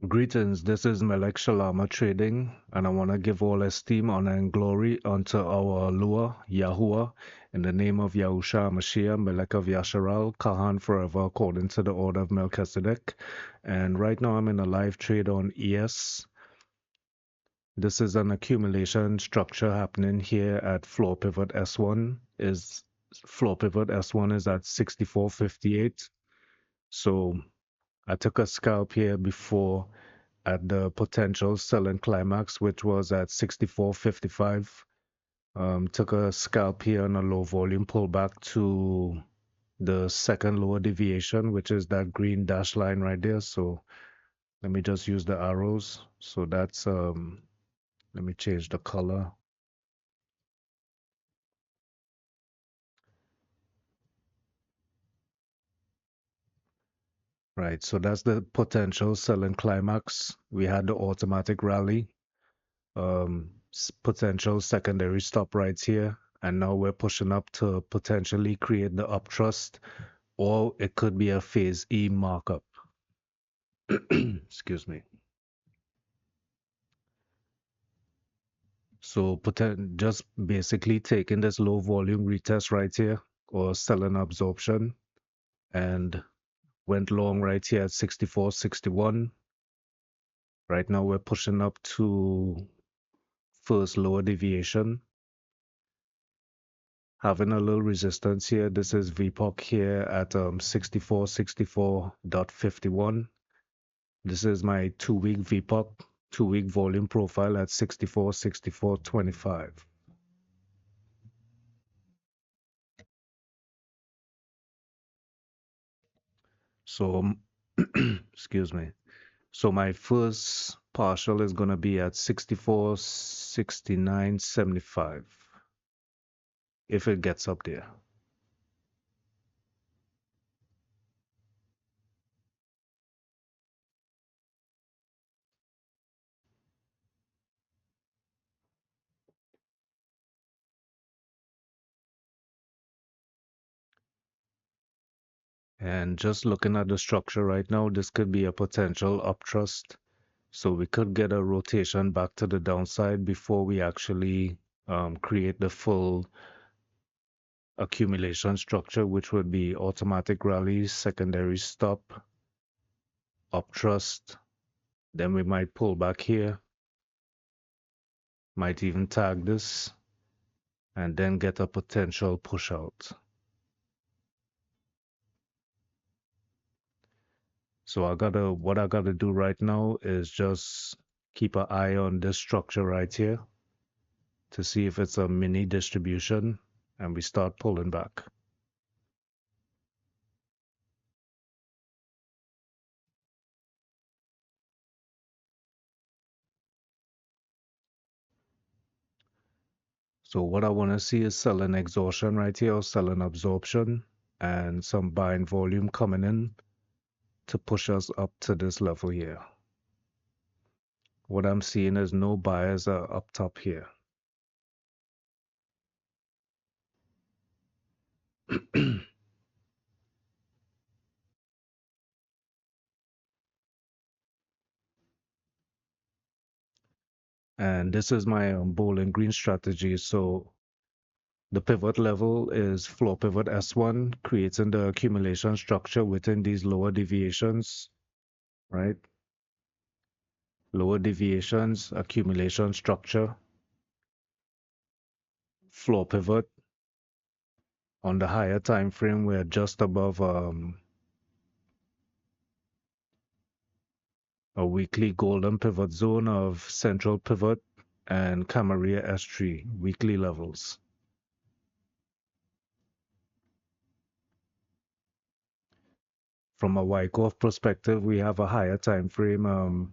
Greetings, this is Melek Shalamah Trading, and I want to give all esteem, honor, and glory unto our Lua, Yahuwah, in the name of Yahusha Mashiach, Melek of Yasharal, Kahan forever, according to the order of Melchizedek. And right now I'm in a live trade on ES. This is an accumulation structure happening here at floor pivot S1. Floor pivot S1 is at 64.58. So I took a scalp here before at the potential selling climax, which was at 64.55. Took a scalp here on a low volume pullback to the second lower deviation, which is that green dash line right there. So let me just use the arrows. So that's, let me change the color. Right, so that's the potential selling climax. We had the automatic rally, potential secondary stop right here, and now we're pushing up to potentially create the uptrust, or it could be a phase E markup. Excuse me. So just basically taking this low volume retest right here, or selling absorption, and went long right here at 64.61. Right now we're pushing up to first lower deviation, having a little resistance here. This is VPOC here at 64.51. This is my 2-week VPOC, 2-week volume profile at 64.25. So, excuse me. So my first partial is going to be at 64.69.75 if it gets up there. And just looking at the structure right now, this could be a potential uptrust. So we could get a rotation back to the downside before we actually create the full accumulation structure, which would be automatic rallies, secondary stop, uptrust. Then we might pull back here, might even tag this, and then get a potential push out. So what I gotta do right now is just keep an eye on this structure right here to see if it's a mini distribution, and we start pulling back. So what I want to see is selling exhaustion right here, or selling absorption, and some buying volume coming in to push us up to this level here. What I'm seeing is no buyers are up top here. And this is my bowling green strategy. So the pivot level is floor pivot S1, creating the accumulation structure within these lower deviations, right? Lower deviations, accumulation structure, floor pivot. On the higher time frame, we're just above a weekly golden pivot zone of central pivot and Camarilla S3 weekly levels. From a Wyckoff perspective, we have a higher time frame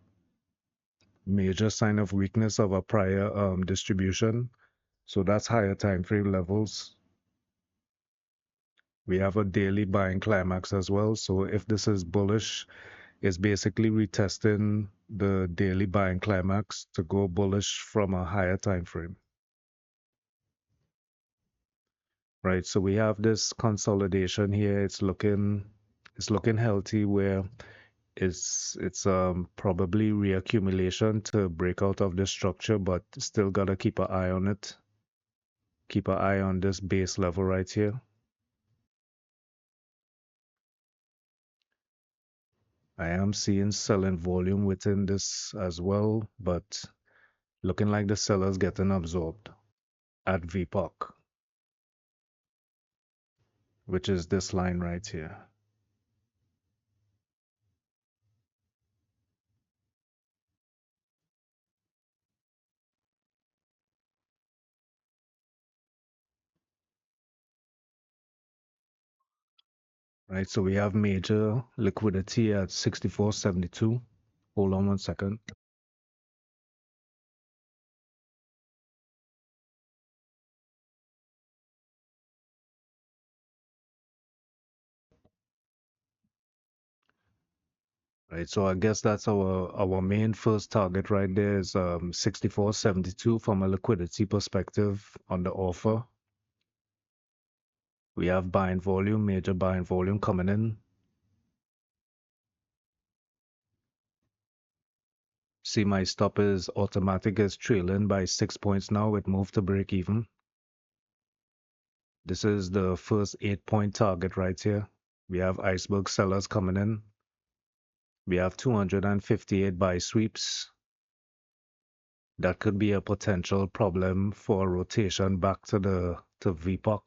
major sign of weakness of a prior distribution. So that's higher time frame levels. We have a daily buying climax as well. So if this is bullish, it's basically retesting the daily buying climax to go bullish from a higher time frame. Right, so we have this consolidation here. It's looking healthy, where It's probably reaccumulation to break out of this structure, but still gotta keep an eye on it. Keep an eye on this base level right here. I am seeing selling volume within this as well, but looking like the sellers getting absorbed at VPOC, which is this line right here. Right, so we have major liquidity at 64.72. Hold on 1 second. Right, so I guess that's our main first target right there is 64.72 from a liquidity perspective on the offer. We have buying volume, major buying volume coming in. See, my stop is automatic is trailing by 6 points now. It moved to break even. This is the first 8-point target right here. We have iceberg sellers coming in. We have 258 buy sweeps. That could be a potential problem for rotation back to VPOC.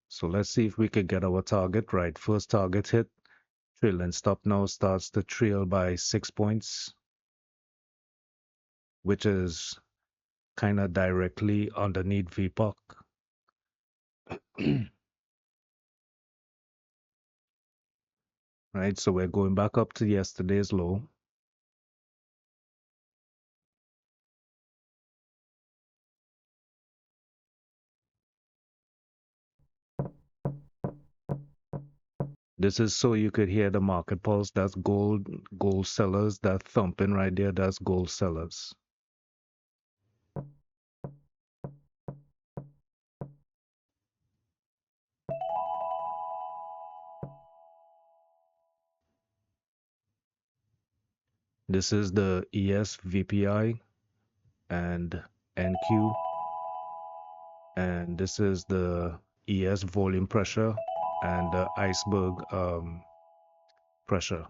So let's see if we could get our target right. First target hit. Trailing stop now starts to trail by 6 points, which is kind of directly underneath VPOC. Right, so we're going back up to yesterday's low. This is so you could hear the market pulse. That's gold sellers. That thumping right there, that's gold sellers. This is the ES VPI and NQ. And this is the ES volume pressure and the iceberg pressure.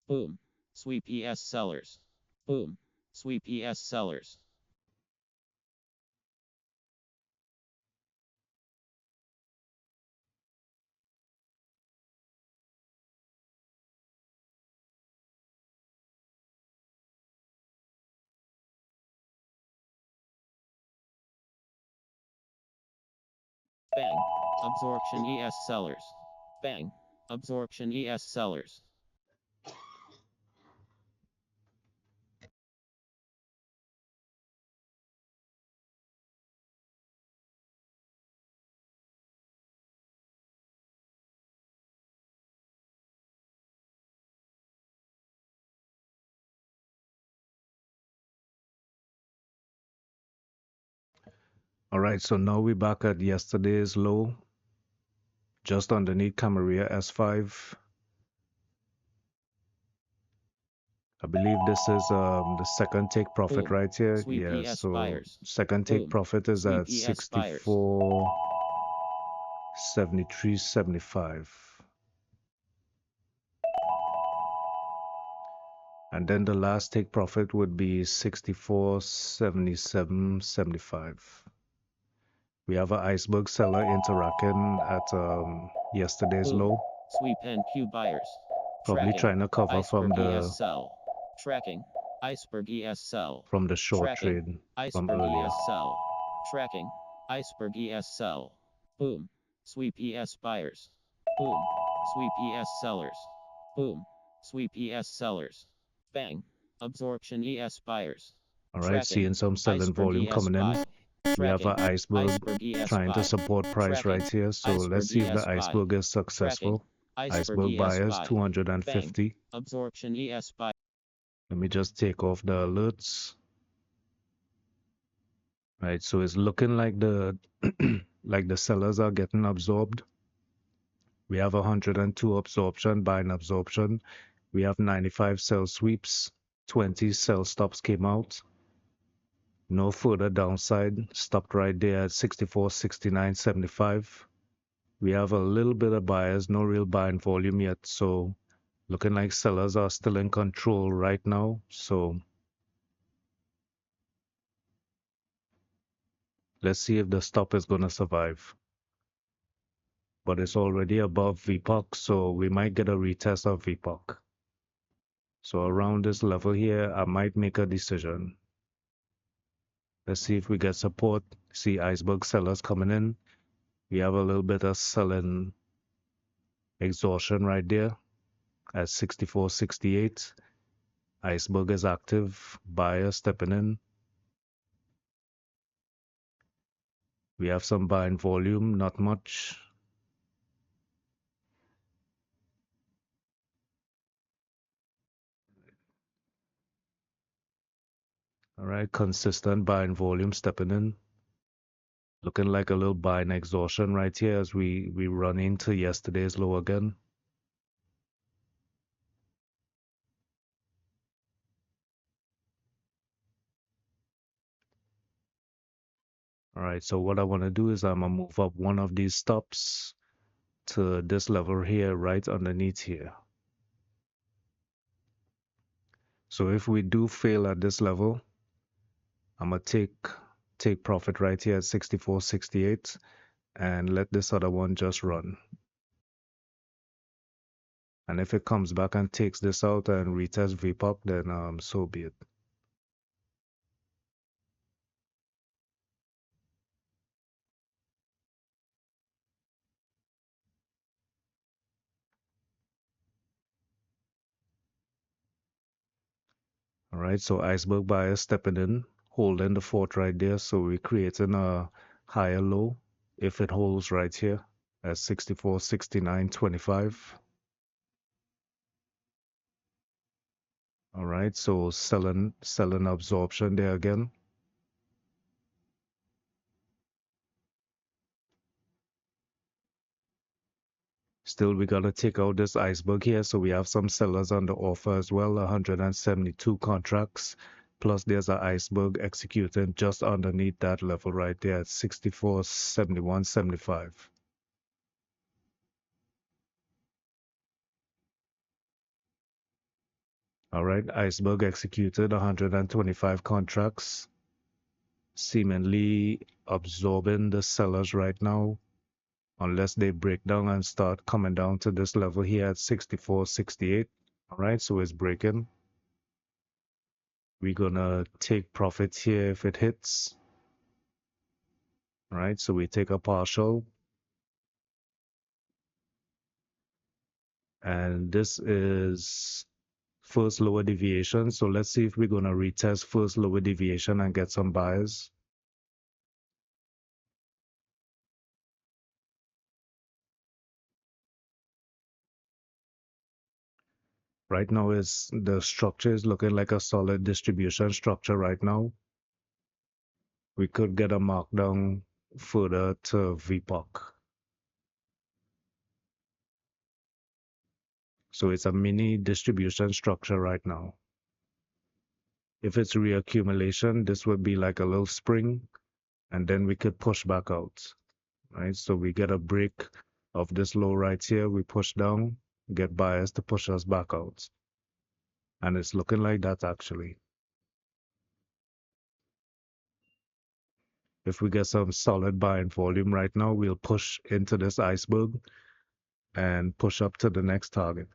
Boom. Sweep ES sellers. Boom. Sweep ES sellers. Bang. Absorption ES sellers. Bang. Absorption ES sellers. All right, so now we're back at yesterday's low, just underneath Camarilla S5. I believe this is the second take profit Boom. right here. Sweep Yeah, ES so buyers. second take Boom. profit is Sweep at ES buyers. 64.73.75. And then the last take profit would be 64.77.75. We have an iceberg seller interacting at yesterday's Boom. low. Sweep NQ buyers. Probably Tracking. trying to cover Iceberg ES sell. Tracking. Iceberg ES sell. from the short Tracking. trade from Iceberg earlier. ES sell. Tracking. Iceberg ES sell. Boom. Sweep ES buyers. Boom. Sweep ES sellers. Boom. Sweep ES sellers. Bang. Absorption ES buyers. All right, Tracking. seeing some selling Iceberg volume ES coming in. buy. We have Tracking. an iceberg Iceberg ES trying to buy. support price Tracking. right here. So Iceberg let's see if the ES buy. iceberg is Tracking. successful. Iceberg Iceberg ES buyers buy. 250. Bang. Absorption ES buy. Let me just take off the alerts. Right, so it's looking like the like the sellers are getting absorbed. We have 102 absorption, buying absorption. We have 95 sell sweeps, 20 sell stops came out. No further downside, stopped right there at 64.69.75. We have a little bit of buyers, no real buying volume yet, so looking like sellers are still in control right now. So let's see if the stop is going to survive. But it's already above VPOC, so we might get a retest of VPOC. So around this level here, I might make a decision. Let's see if we get support. See iceberg sellers coming in. We have a little bit of selling exhaustion right there at 64.68. Iceberg is active. Buyer stepping in. We have some buying volume, not much. All right, consistent buying volume stepping in. Looking like a little buying exhaustion right here as we run into yesterday's low again. All right, so what I want to do is I'm going to move up one of these stops to this level here, right underneath here. So if we do fail at this level, I'm going to take profit right here at 64.68 and let this other one just run. And if it comes back and takes this out and retests VPOC, then so be it. All right, so iceberg buyer stepping in, holding the fort right there. So we're creating a higher low if it holds right here at 64.69.25. All right, so selling absorption there again. Still, we gotta take out this iceberg here. So we have some sellers under offer as well, 172 contracts. Plus there's an iceberg executing just underneath that level right there at 64.71.75. All right, iceberg executed 125 contracts, seemingly absorbing the sellers right now, unless they break down and start coming down to this level here at 64.68. All right, so it's breaking. We're gonna take profits here if it hits. All right, so we take a partial. And this is first lower deviation. So let's see if we're gonna retest first lower deviation and get some buyers. Right now the structure is looking like a solid distribution structure right now. We could get a markdown further to VPOC. So it's a mini distribution structure right now. If it's reaccumulation, this would be like a little spring, and then we could push back out, right? So we get a break of this low right here, we push down, get buyers to push us back out. And it's looking like that actually. If we get some solid buying volume right now, we'll push into this iceberg and push up to the next target.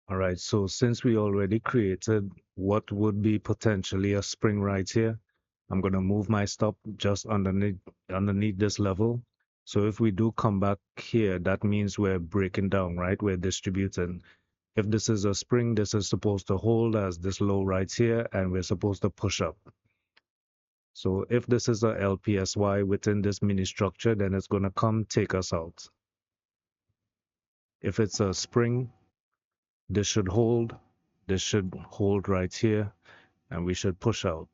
All right, so since we already created what would be potentially a spring right here, I'm gonna move my stop just underneath this level. So if we do come back here, that means we're breaking down, right? We're distributing. If this is a spring, this is supposed to hold as this low right here, and we're supposed to push up. So if this is a LPSY within this mini structure, then it's going to come take us out. If it's a spring, this should hold right here, and we should push out.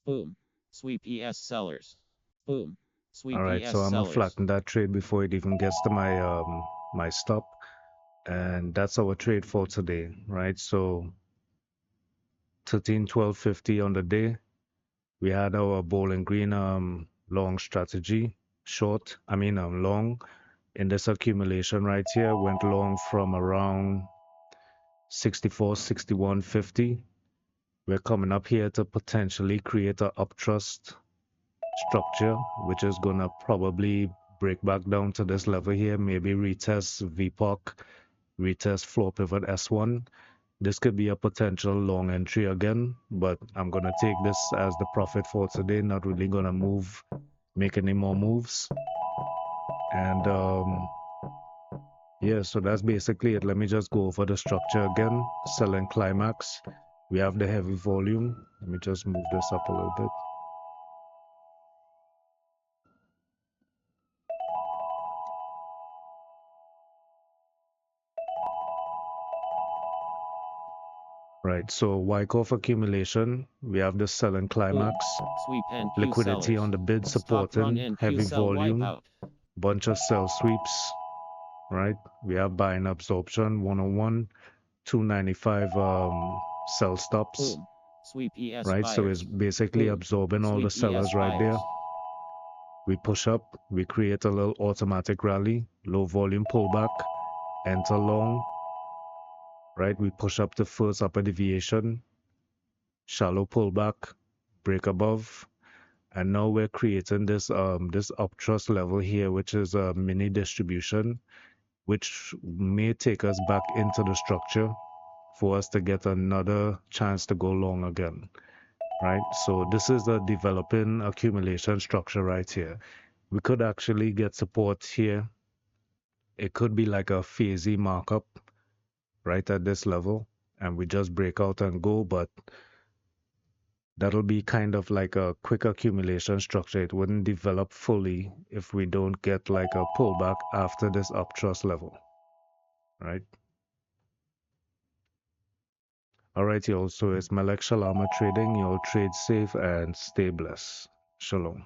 Boom. Sweep ES sellers. Boom. Sweep All right, ES so I'm gonna sellers. flatten that trade before it even gets to my my stop, and that's our trade for today, right? So 13-12.50 on the day. We had our bowling green long strategy, long in this accumulation right here, went long from around 64, 61.50. We're coming up here to potentially create a uptrust structure, which is gonna probably break back down to this level here, maybe retest VPOC, retest floor pivot S1. This could be a potential long entry again, but I'm gonna take this as the profit for today, not really gonna make any more moves. And yeah, so that's basically it. Let me just go over the structure again. Selling Climax. We have the heavy volume. Let me just move this up a little bit. Right, so Wyckoff Accumulation, we have the selling Climax, Sweep and liquidity sellers. on the bid Stop run supporting, and heavy sell volume, wipeout. bunch of sell sweeps, right? We have buying absorption 101, 295 sell stops, Boom. Sweep ES right? So buyers. it's basically Boom. absorbing all the Sweep ES sellers right there. buyers. We push up, we create a little automatic rally, low volume pullback, enter long, right? We push up the first upper deviation, shallow pullback, break above, and now we're creating this this uptrust level here, which is a mini distribution, which may take us back into the structure for us to get another chance to go long again, right? So this is a developing accumulation structure right here. We could actually get support here. It could be like a phasey markup right at this level, and we just break out and go, but that'll be kind of like a quick accumulation structure. It wouldn't develop fully if we don't get like a pullback after this uptrust level, right? All right, y'all. So it's Melek Shalamah Trading. Y'all trade safe and stay blessed. Shalom.